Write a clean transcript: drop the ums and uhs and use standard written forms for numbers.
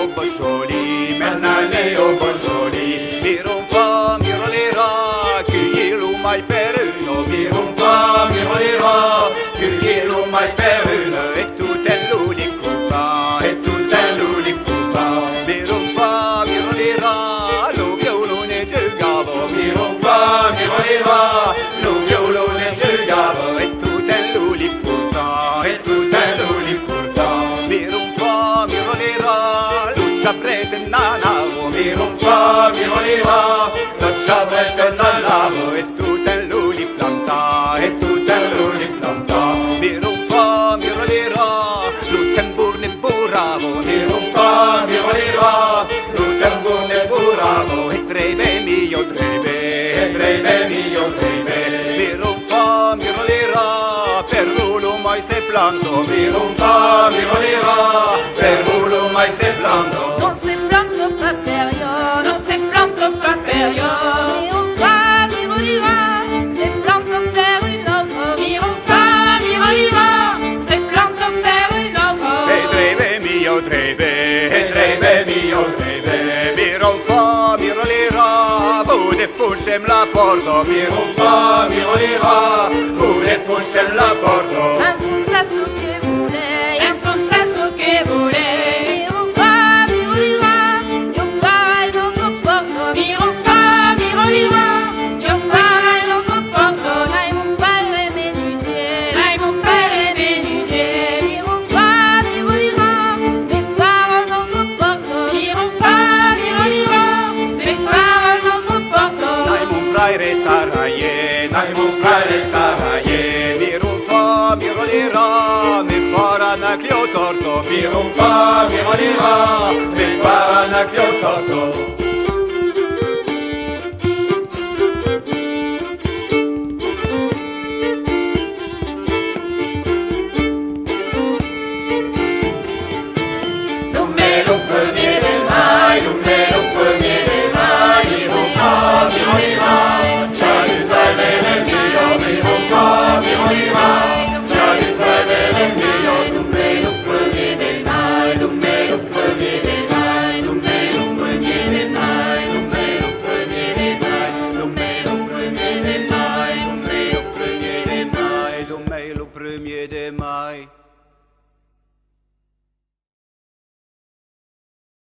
au Boccioli, Mernale au Boccioli, Mironfa, Mirolera, cueillez-lo mai per uno, Mironfa, Mirolera, cueillez-lo mai per uno, e tutto è l'unico pa, e tutto è l'unico pa, Mironfa, Mirolera, lo violone giocavo, Mironfa, Mirolera, lo violone giocavo, e tutto è l'unico pa, e tutto è l'unico pa, Mironfa, Mirolera, Lucia prete nanavo, Mironfa, Mirolera, Lucia prete nanavo, e tutto è l'unico planta, e tutto è l'unico planta, Mironfa, Mirolera, Lutemburg ne buravo, Mironfa, Mirolera, Lutemburg ne buravo, e treve mio treve, e treve mio treve, Mironfa, Mirolera, per rulo mai se planto, Mironfa, Mirolera, per rulo mai se planto. Non se planto pas période, Non se plante pas période. Mironfa, Mirolera, se planto per une autre. Mironfa, Mirolera, se plante per une autre. E treve mio treve, e treve mio treve, Mironfa, Mirolera, bude fursem la porto, Mironfa, Mirolera, bude fursem la porto. Un fou ça ce que voulait, Un forsasso che vuole. Mironfa, Mirolera, io farai notre porto. Mironfa, Mirolera, io farai notre porto. Dai mon padre menuisier, Dai mon padre menuisier. Mironfa, Mirolera, mi farò notre porto. Mironfa, Mirolera, per fare il nostro porto. Dai mon frère Saraye, dai mon frère Saraye, Mironfa, Mirolera, mi farà una chio torto, Mironfa, Mirolera, mi farà una chio torto. Numero premier del mai, numero premier del mai, Mironfa, Mirolera, Charlie Bebe del mio, Mironfa, Mirolera, Charlie Bebe del mio, numero premier del mai, numero premier del mai, numero premier del mai, numero premier del mai, numero premier del mai, numero premier del mai. Demain le 1er de mai.